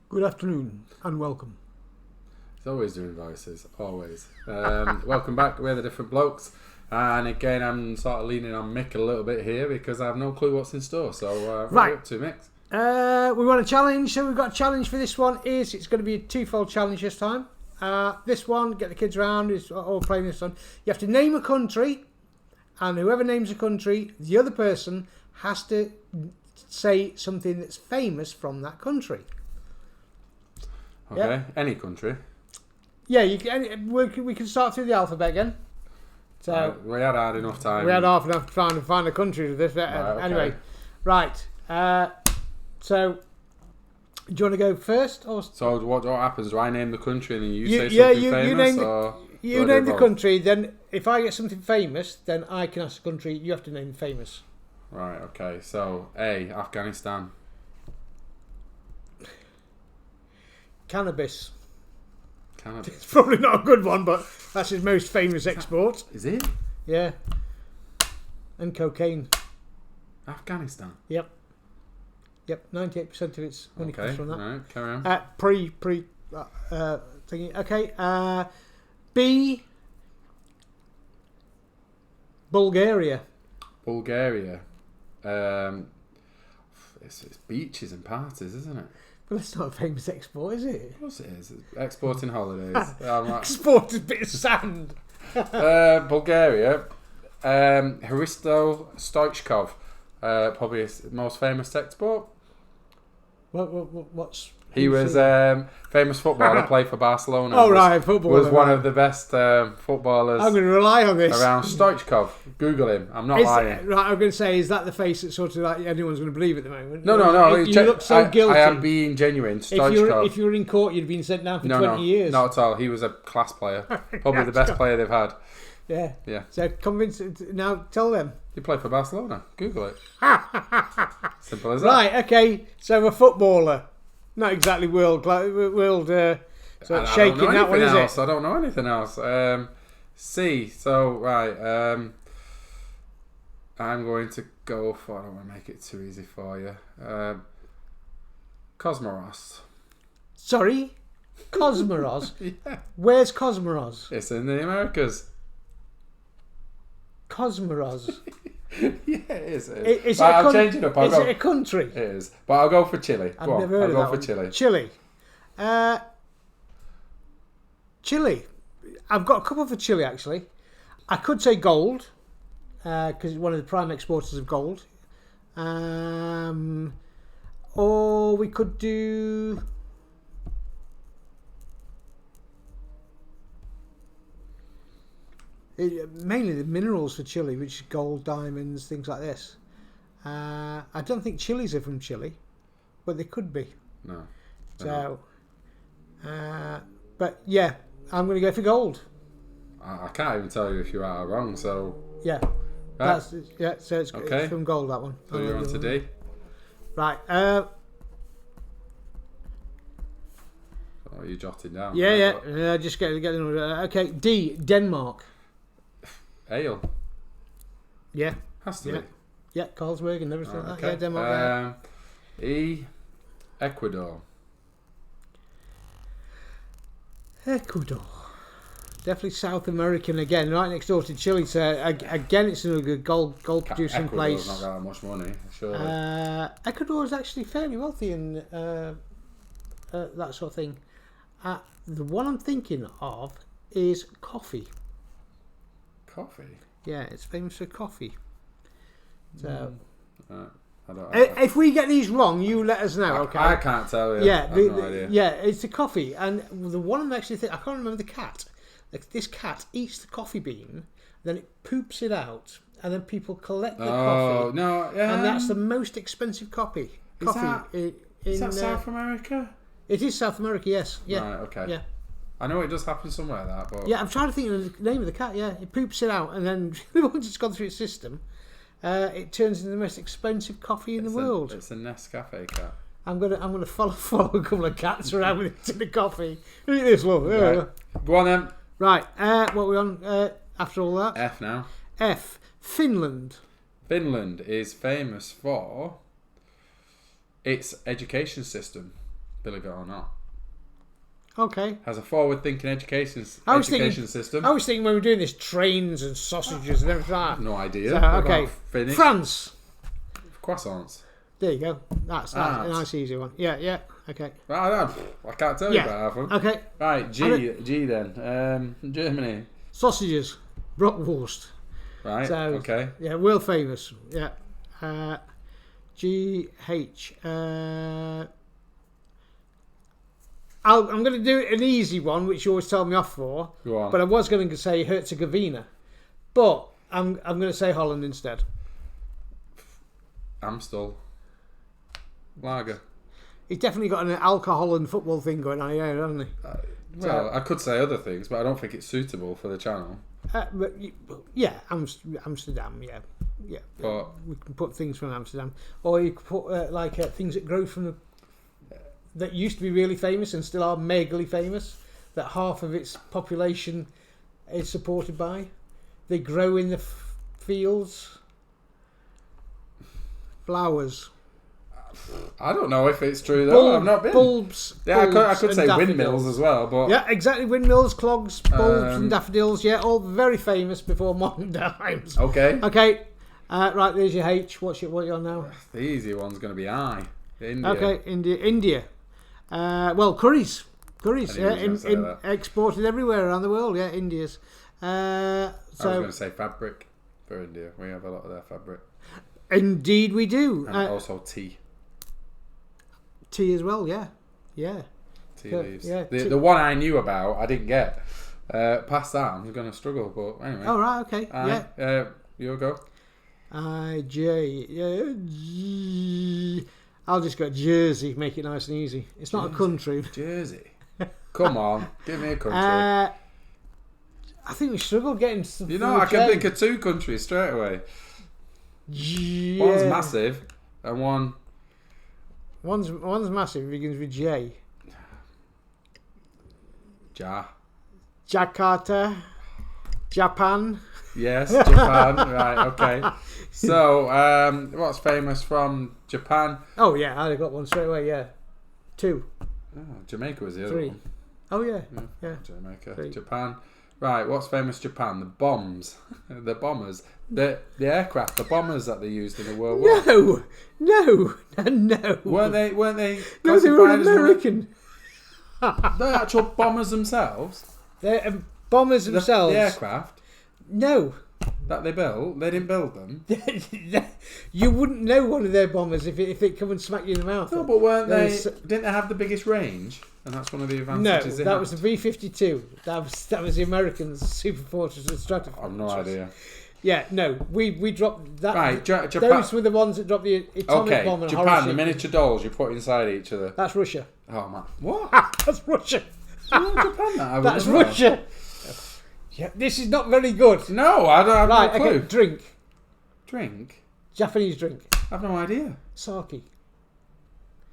Good afternoon and welcome. He's always doing voices, always. Welcome back. We're the different blokes. And again, I'm sort of leaning on Mick a little bit here because I have no clue what's in store. So, what are you up to, Mick? We want a challenge, so we've got a challenge for this one. It's going to be a twofold challenge this time. This one, get the kids around, is all playing this one. You have to name a country, and whoever names a country, the other person has to say something that's famous from that country. Okay, Yeah. Any country. Yeah, we can start through the alphabet again. So we had hard enough time. We had half enough time to find a country to this. Okay. Anyway, right. So, do you want to go first? Or... So what happens? Do I name the country and then you say yeah, something famous? You name the country, then if I get something famous, then I can ask the country, you have to name famous. Right, okay. So, A, Afghanistan. Cannabis. Canada. It's probably not a good one, but that's his most famous export. Is it? Yeah. And cocaine. Afghanistan. Yep. 98% of its money comes from that. Right, carry on. Thingy. Okay. B. Bulgaria. Bulgaria. It's beaches and parties, isn't it? Well, that's not a famous export, is it? Of course it is. It's exporting holidays. Export a bit of sand. Bulgaria. Hristo Stoichkov. Probably his most famous export. What's... He was famous footballer, played for Barcelona. Oh, right, footballer. Was one of the best footballers. I'm going to rely on this. Around Stoichkov. Google him. I'm not lying. Right, I'm going to say, is that the face that sort of like anyone's going to believe at the moment? No. You look so guilty. I am being genuine. Stoichkov. If you were in court, you'd been sent down for 20 years. Not at all. He was a class player. Probably the best player they've had. Yeah. So convince. Now tell them. He played for Barcelona. Google it. Simple as that. Right. Okay. So a footballer, not exactly world. So it's shaking that one, is it? I don't know anything else. C. So right. I'm going to go for. I don't want to make it too easy for you. Cosmoros. Sorry, Cosmoros. Yeah. Where's Cosmoros? It's in the Americas. Cosmoros. Yeah, it is. I'll change it up. Is it a country? It is. But I'll go for Chile. I've never heard of that one. Chile. Chile. Chile. I've got a couple for Chile, actually. I could say gold, because it's one of the prime exporters of gold. Or we could do... mainly the minerals for Chile, which is gold, diamonds, things like this. I don't think chilies are from Chile, but they could be. No. So, but yeah, I'm going to go for gold. I can't even tell you if you're right or wrong. So yeah, right. So it's from gold, that one. So you're on to D. Right. Are you jotting down? Yeah. Just get the order. Okay. D. Denmark. Ale. Yeah. Has to be. Yeah, Carlsberg and everything like that. Okay. Yeah, Denmark. E. Ecuador. Ecuador. Definitely South American again, right next door to Chile. So again, it's another good gold producing place. Ecuador's not got that much money, surely. Ecuador is actually fairly wealthy in that sort of thing. The one I'm thinking of is coffee. Coffee? Yeah, it's famous for coffee. So, if we get these wrong, you let us know. Okay. I can't tell you. Yeah, I have no idea. Yeah, it's the coffee, and the one I'm actually thinking, I can't remember the cat. Like, this cat eats the coffee bean, then it poops it out, and then people collect the coffee. No, yeah. And that's the most expensive coffee. Is that South America? It is South America, yes. Yeah. Right, okay. Yeah. I know it does happen somewhere, that, but... Yeah, I'm trying to think of the name of the cat, yeah. It poops it out, and then once it's gone through its system, it turns into the most expensive coffee in the world. It's a Nescafe cat. I'm gonna follow a couple of cats around with a tin of coffee. Look at this, look. Right. Go on then. Right, what are we on after all that? F now. F. Finland. Finland is famous for its education system. believe it or not. Okay. Has a forward-thinking education system. I was thinking when we were doing this, trains and sausages and everything like that. No idea. So, okay. Finish? France. Croissants. There you go. That's a nice easy one. Yeah. Okay. I can't tell you about half of them. Okay. Right, G then. Germany. Sausages. Bratwurst. Right, so, okay. Yeah, world famous. Yeah. GH. I'm going to do an easy one, which you always tell me off for. Go on. But I was going to say Herzegovina. But I'm going to say Holland instead. Amstel. Lager. He's definitely got an alcohol and football thing going on here, hasn't he? Well, I could say other things, but I don't think it's suitable for the channel. But yeah, Amsterdam, yeah. But we can put things from Amsterdam, or you could put things that grow from that used to be really famous and still are megally famous. That half of its population is supported by. They grow in the fields. Flowers. I don't know if it's true though. I've not been. Bulbs. Yeah, bulbs I could say daffodils. windmills as well, but yeah, exactly. Windmills, clogs, bulbs, and daffodils. Yeah, all very famous before modern times. Okay. Okay. Right, there's your H. What you on now? The easy one's going to be I. India. Okay, India. Well, curries. Yeah, exported everywhere around the world. Yeah, India's. I was going to say fabric for India. We have a lot of their fabric. Indeed, we do. And also tea. Tea as well. Yeah. Tea leaves. Yeah, the one I knew about, I didn't get. Past that, I'm going to struggle. But anyway. Oh right. Okay. Yeah. You'll go. J. I'll just go Jersey. Make it nice and easy. It's not a country. Jersey. Come on, give me a country. I think we struggle getting. I can think of two countries straight away. Yeah. One's massive, and One's massive. It begins with J. Jakarta. Japan. Yes, Japan. Right, okay. So, what's famous from Japan? Oh yeah, I got one straight away. Yeah, 2. Oh, Jamaica was the other 3. one. Oh yeah. Jamaica. 3. Japan. Right, what's famous Japan? The bombs. The bombers. The aircraft, the bombers that they used in the World War. No. Weren't they No, they were classified as American. the actual bombers themselves? They're bombers themselves. The aircraft No. that they built, they didn't build them. You wouldn't know one of their bombers if it come and smack you in the mouth. No, but didn't they have the biggest range? And that's one of the advantages. No, that was the B-52. That was the Americans' Super Fortress and Stratofortress. I've no idea. Yeah, no, we dropped that. Right, Japan. Those were the ones that dropped the atomic bomb and Japan, Hiroshima. the miniature dolls you put inside each other. That's Russia. Oh man, what? That's Russia. Japan, that's Russia. Yeah, this is not very good. No, I don't have no clue. Okay, drink. Drink? Japanese drink. I've no idea. Sake.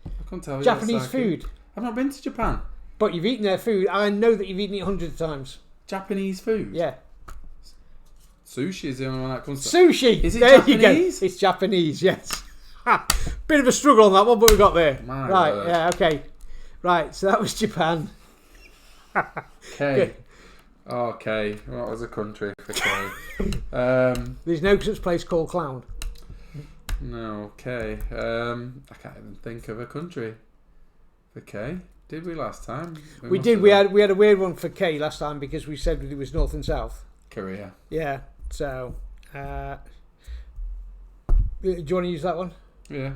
I couldn't tell you. Japanese food. I've not been to Japan. But you've eaten their food. I know that you've eaten it hundreds of times. Japanese food? Yeah. Sushi is the only one that comes to... Sushi! Is it there Japanese? You go. It's Japanese, yes. Bit of a struggle on that one, but we got there. My right, word. yeah, okay. Right, so that was Japan. Okay. Okay, what was a country for K? There's no such place called Clown. No, okay. I can't even think of a country for K. Did we last time? We did. We had a weird one for K last time because we said it was north and south. Korea. Yeah. So, do you want to use that one? Yeah.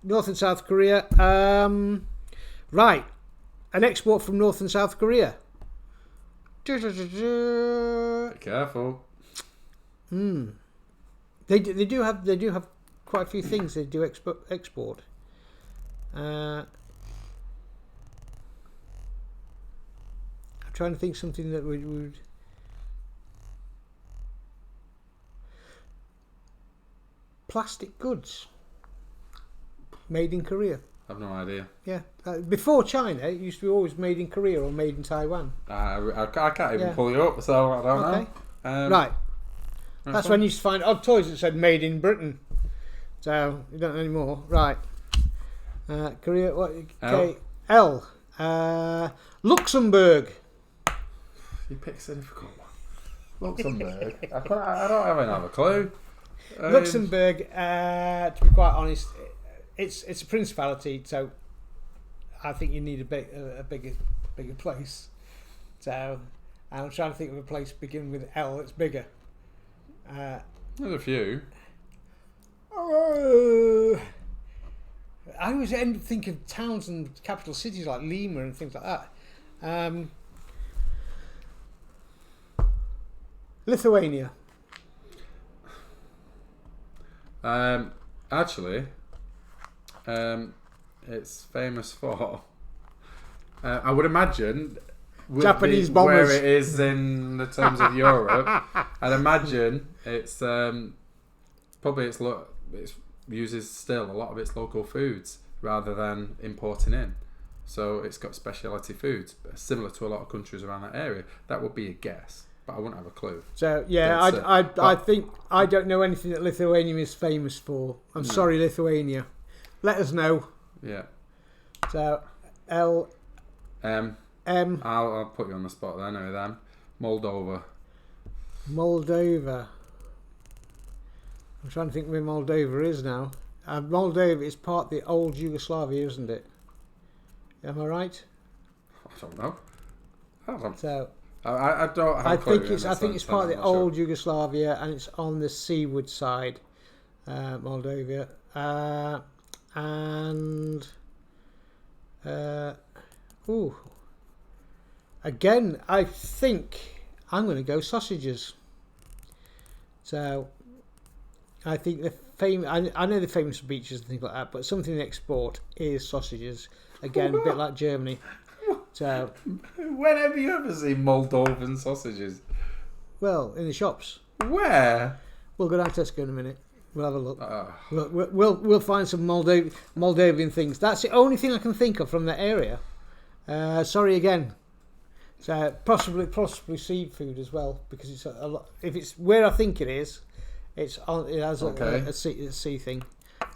North and South Korea. Right. An export from North and South Korea. Be careful. They do have quite a few things they do export. I'm trying to think something that would. Plastic goods made in Korea. I've no idea. Yeah, before China, it used to be always made in Korea or made in Taiwan. I can't even pull it up, so I don't know. Right. That's when you used to find odd toys that said made in Britain. So you don't know anymore. Right. Korea. What? L. Luxembourg. You picked a difficult one. Luxembourg. I don't even have a clue. Luxembourg, to be quite honest, it's a principality, so I think you need a bigger place. So I'm trying to think of a place beginning with L that's bigger. There's a few. I always end up thinking of towns and capital cities like Lima and things like that. Lithuania. Actually, it's famous for. I would imagine Japanese bombers. Where it is in the terms of Europe. I'd imagine it's probably it uses still a lot of its local foods rather than importing in. So it's got specialty foods similar to a lot of countries around that area. That would be a guess, but I wouldn't have a clue. So yeah, I think I don't know anything that Lithuania is famous for. I'm sorry, Lithuania. Let us know. Yeah. So L M. I'll put you on the spot there. I know them. Moldova. I'm trying to think where Moldova is now. Moldova is part of the old Yugoslavia, isn't it? Am I right? I don't know. So I don't have I a clue. think it's part of the old Yugoslavia, and it's on the seaward side, Moldova, and again, I think I'm going to go sausages. So I think I know the famous for beaches and things like that, but something they export is sausages. Again, a bit like Germany. So, when have you ever seen Moldovan sausages? Well, in the shops. Where? We'll go down to Tesco in a minute. We'll have a look. We'll find some Moldovan things. That's the only thing I can think of from that area. Sorry again. So possibly seafood as well, because it's a lot. If it's where I think it is, it has a sea thing.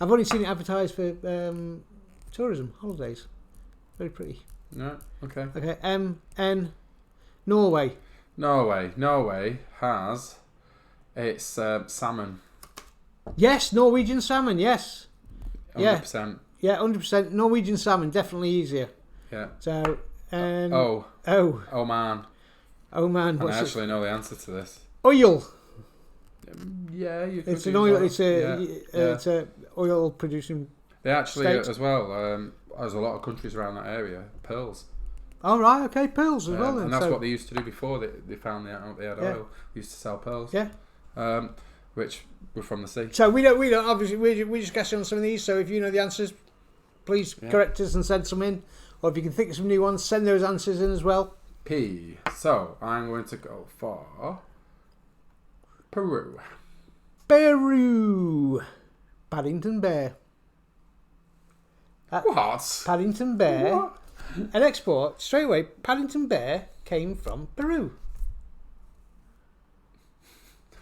I've only seen it advertised for tourism holidays. Very pretty. No. Okay. Okay. N. Norway. Norway has its salmon. Yes, Norwegian salmon. Yes. 100%. Yeah, 100%. Norwegian salmon, definitely easier. Yeah. So. Oman. Oman. I actually know the answer to this. Oil. Yeah, you could. It's an oil. It's a oil producing. They actually state. as well. There's a lot of countries around that area. Pearls. Oh right, okay, pearls as well. Then. And that's what they used to do before they found they had oil. They used to sell pearls. Yeah. Which were from the sea. So we don't obviously we're just guessing on some of these. So if you know the answers, please correct us and send some in. Or if you can think of some new ones, send those answers in as well. P. So I'm going to go for Peru. Paddington Bear. What? Paddington Bear. What? An export straight away. Paddington Bear came from Peru.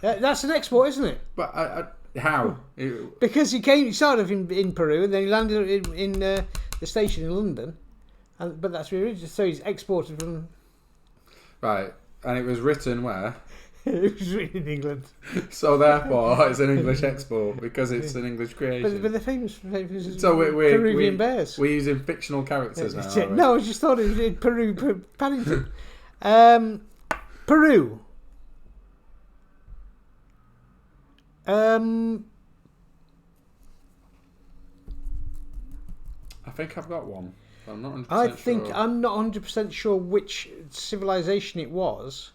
That's an export, isn't it? But how? Because he started off in Peru, and then he landed in the station in London. But that's where he is. So he's exported from. Right, and it was written where? It was written in England. So therefore, it's an English export because it's an English creation. But they're famous so Peruvian bears. We're using fictional characters now. No, I just thought it was in Peru. Paddington. Peru. I think I've got one. I'm not 100% sure. I'm not 100% sure which civilization it was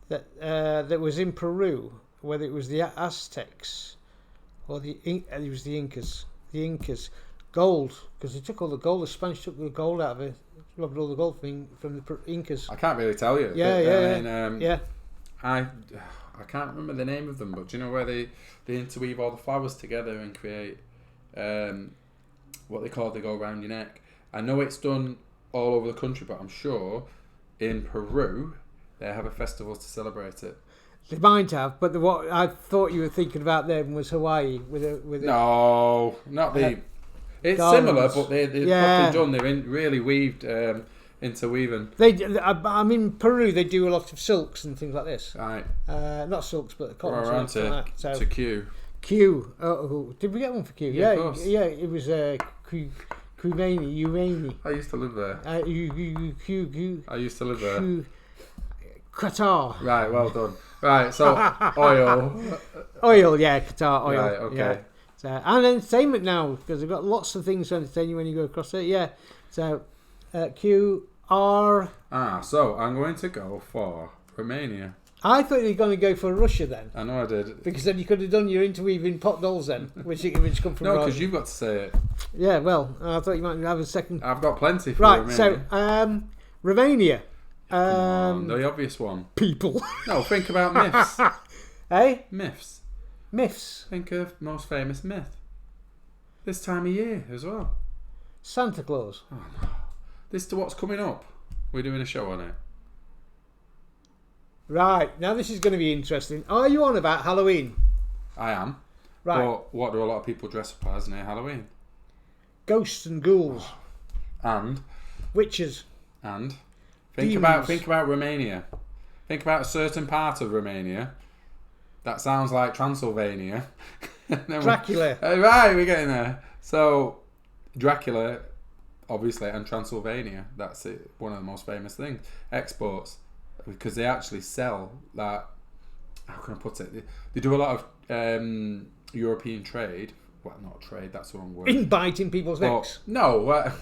that was in Peru, whether it was the Aztecs or it was the Incas. The Incas, gold, because they took all the gold. The Spanish took the gold out of it, robbed all the gold from the Incas. I can't really tell you. Yeah. I can't remember the name of them, but do you know where they interweave all the flowers together and create what they go around your neck? I know it's done all over the country, but I'm sure in Peru they have a festival to celebrate it. They might have, but what I thought you were thinking about then was Hawaii with No, not the. It's garments. similar, but they're properly done. They're really weaved, interweaving. I mean, Peru, they do a lot of silks and things like this. Right. Not silks, but cotton. We're on silks to Q. Q. Oh, did we get one for Q? Yeah, of course. Yeah, it was Khomeini. I used to live there. Q. I used to live there. Qatar. Right, well done. Right, so oil. Oil, yeah, Qatar oil. Right, okay. Yeah. So, and entertainment now, because they've got lots of things to entertain you when you go across it. Yeah. So, Q R. So I'm going to go for Romania. I thought you were going to go for Russia then. I know I did. Because then you could have done your interweaving pot dolls then, which come from. No, because you've got to say it. Yeah, well, I thought you might have a second. I've got plenty for right, Romania. so Romania. The obvious one. People. No, think about myths. Hey? Myths. Myths. Think of most famous myth. This time of year as well. Santa Claus. Oh no. This to what's coming up. We're doing a show on it. Right, now this is going to be interesting. Are you on about Halloween? I am. Right. But what do a lot of people dress up as near Halloween? Ghosts and ghouls. And? Witches. And? Think about Romania. Think about a certain part of Romania. That sounds like Transylvania. Dracula. Right, we're getting there. So, Dracula, obviously, and Transylvania. That's it. One of the most famous things. Exports. Because they actually sell that. How can I put it? They do a lot of European trade. Well, not trade. That's the wrong word. In biting people's necks. No,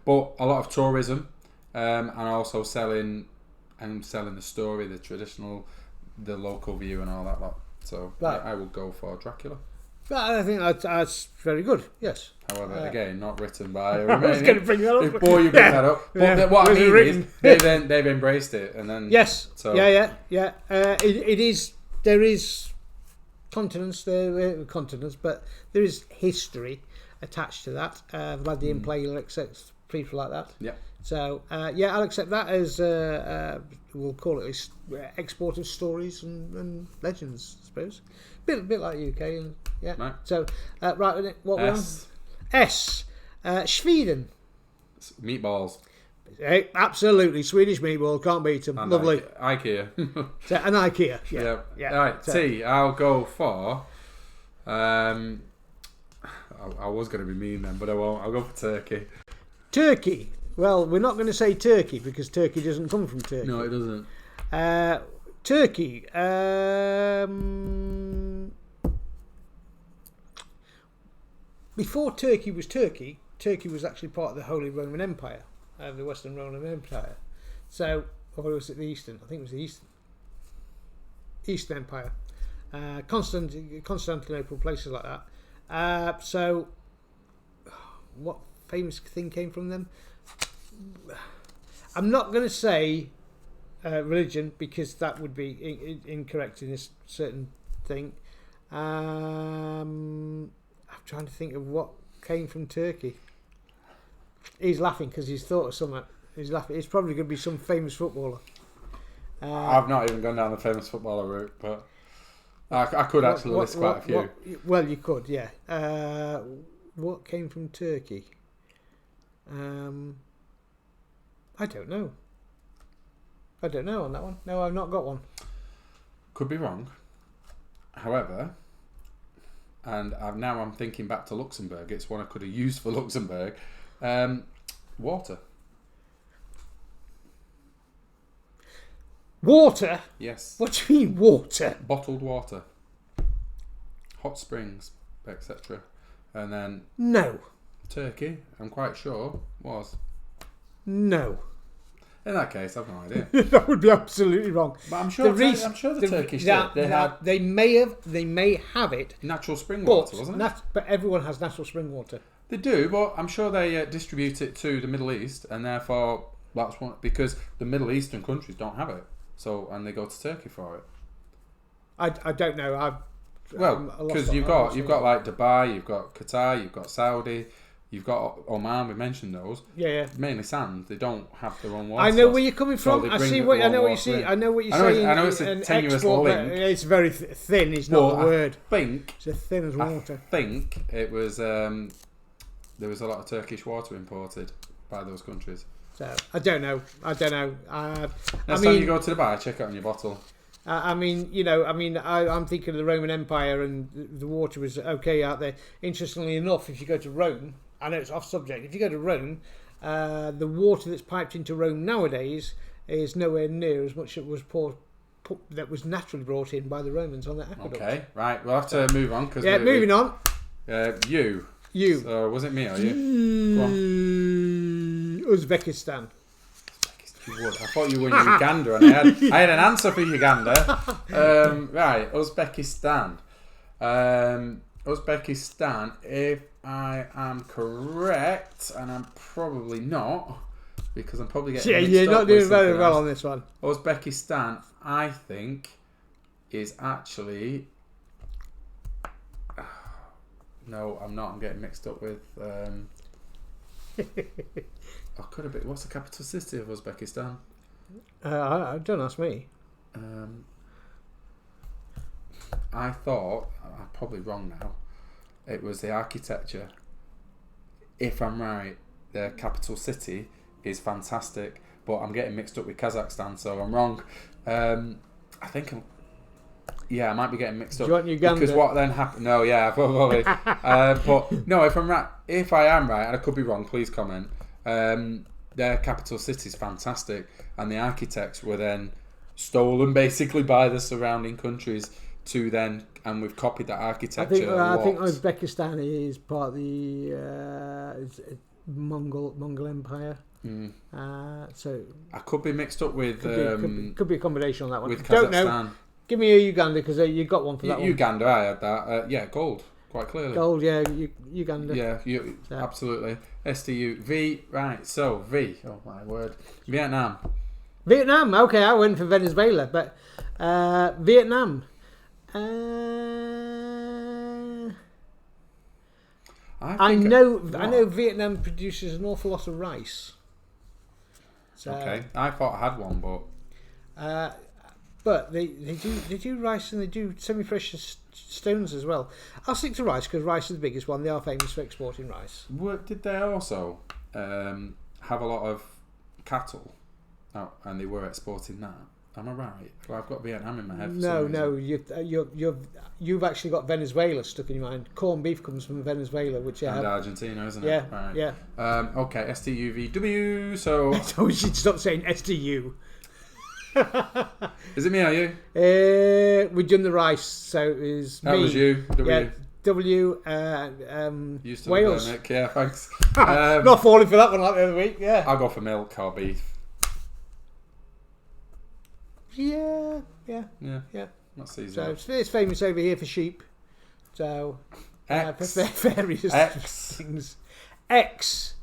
but a lot of tourism, and also selling the story, the traditional, the local view, and all that lot. So right. I will go for Dracula. I think that's very good. Yes. However, again, not written by a Romanian. I was going to bring that up. Before you bring that up, but what I mean is they've embraced it, and then yes, so. yeah. It is. There is continents, but there is history attached to that. Vladimir Player, etc. People like that. Yeah. So I'll accept that as we'll call it export of stories and legends, I suppose. Bit like the UK, and yeah. Right. So right, what we're on? S. Sweden. Meatballs. Hey, absolutely, Swedish meatball, can't beat them. And lovely. IKEA. So, and IKEA. Yeah. All right. So. T. I'll go for. I was going to be mean then, but I won't. I'll go for Turkey. Turkey. Well, we're not going to say Turkey because Turkey doesn't come from Turkey. No, it doesn't. Turkey. Before Turkey was Turkey was actually part of the Holy Roman Empire, the Western Roman Empire. So, or was it the Eastern? I think it was the Eastern Empire. Constantinople, places like that. So, what famous thing came from them? I'm not going to say religion because that would be incorrect in this certain thing. I'm trying to think of what came from Turkey. He's laughing because he's thought of something. He's laughing. It's probably going to be some famous footballer. I've not even gone down the famous footballer route, but I could actually list quite a few. Well, you could, yeah. What came from Turkey? I don't know. On that one. No, I've not got one. Could be wrong. However, and now I'm thinking back to Luxembourg. It's one I could have used for Luxembourg. Water. Water? Yes. What do you mean water? Bottled water. Hot springs, etc. And then... No. Turkey, I'm quite sure, was. No. In that case, I've no idea. That would be absolutely wrong. But I'm sure the Turkish did. They may have it. Natural spring water, wasn't it? But everyone has natural spring water. They do, but I'm sure they distribute it to the Middle East, and therefore that's one because the Middle Eastern countries don't have it. So and they go to Turkey for it. I don't know. Because you've got like Dubai, you've got Qatar, you've got Saudi. You've got Oman, we mentioned those. Yeah. Mainly sand. They don't have their own water. I know where you're coming from. I know what you're saying. I know it's a tenuous link. It's very thin, it's not a word. It's as thin as water. I think it was there was a lot of Turkish water imported by those countries. So I don't know. Next time you go to Dubai, check it on your bottle. I'm thinking of the Roman Empire, and the water was okay out there. Interestingly enough, if you go to Rome, I know it's off subject. If you go to Rome, the water that's piped into Rome nowadays is nowhere near as much as was that was naturally brought in by the Romans on that aqueduct. Okay, right. We'll have to move on. Moving on. You. So was it me or you? Go on. Uzbekistan. I thought you were in Uganda, and I had an answer for Uganda. Right, Uzbekistan. Uzbekistan, if I am correct, and I'm probably not, because I'm probably getting mixed you're not up doing with very well else. on this one. Uzbekistan, I think, is actually... No, I'm not. I'm getting mixed up with... could have been. What's the capital city of Uzbekistan? Don't ask me. I thought, I'm probably wrong now, it was the architecture. If I'm right, their capital city is fantastic, but I'm getting mixed up with Kazakhstan, so I'm wrong. I think I might be getting mixed up. Do you want Uganda? Because what then happened? No, yeah, probably. But no, if I am right, and I could be wrong, please comment. Their capital city is fantastic, and the architects were then stolen basically by the surrounding countries and we've copied that architecture. I think Uzbekistan is part of the Mongol Empire. So I could be mixed up with could be a combination on that one. With Don't Kazakhstan. know. Give me a Uganda, because you got one for that one. Uganda, I had that. Gold, quite clearly. Gold, yeah, Uganda. Yeah, absolutely. STU. V, right, so V. Oh my word. Vietnam. Okay, I went for Venezuela, but Vietnam. I know Vietnam produces an awful lot of rice. So, okay, I thought I had one, but they do rice, and they do semi-precious stones as well. I'll stick to rice because rice is the biggest one. They are famous for exporting rice. Did they also have a lot of cattle? Oh, and they were exporting that. Am I right? Well, I've got Vietnam in my head. No. You've actually got Venezuela stuck in your mind. Corned beef comes from Venezuela, which and Argentina, isn't it? Yeah, right. yeah. Okay, STUVW. So we should stop saying STU. Is it me or you? We've done the rice, so it was that me. Was you. W. Yeah, W. Used to Wales. Nick. Yeah, thanks. Not falling for that one like the other week. Yeah. I'll go for milk or beef. Yeah. That's easy. So it's famous over here for sheep. So X. for various things. X.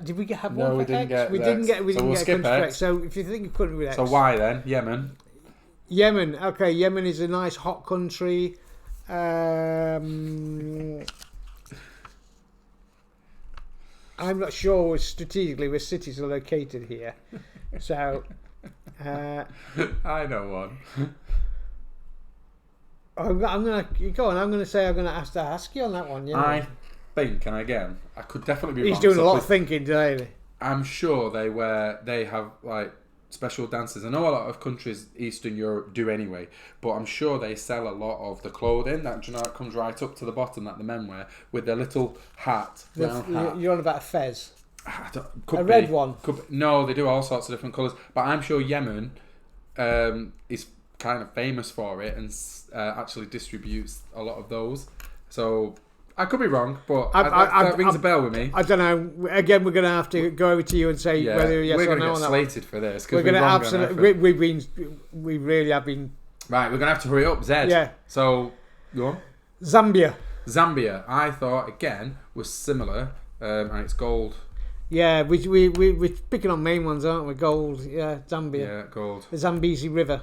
Did we have one? No, for we didn't X? get. We didn't get. We so didn't we'll get skip a country X. for X. So if you think you couldn't with X. So why then? Yemen. Okay, Yemen is a nice hot country. I'm not sure strategically where cities are located here. So. I know one. I'm gonna go on. I'm gonna say I'm gonna have to ask you on that one. Yeah. I think, and again, I could definitely be He's wrong. doing a lot of thinking today. I'm sure they have like special dances. I know a lot of countries Eastern Europe do anyway, but I'm sure they sell a lot of the clothing that comes right up to the bottom that the men wear with their little hat, round hat. You're on about a fez. Red one. No, they do all sorts of different colours. But I'm sure Yemen is kind of famous for it and actually distributes a lot of those. So I could be wrong, but that rings a bell with me. I don't know. Again, we're going to have to go over to you and say whether yes or no on that. We're going to get slated for this because we're going to absolutely. We really have been. Right, we're going to have to hurry up, Zed. Yeah. So go on. Zambia, I thought again was similar, and it's gold. Yeah, we're picking on main ones, aren't we? Gold, yeah, Zambia. Yeah, gold. The Zambezi River,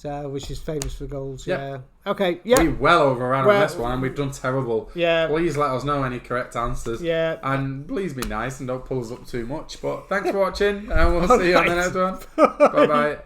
which is famous for gold. Yep. Yeah. Okay, yeah. We well overran on this one, and we've done terrible. Yeah. Please let us know any correct answers. Yeah. And please be nice and don't pull us up too much. But thanks for watching, and we'll see you on the next one. Bye-bye.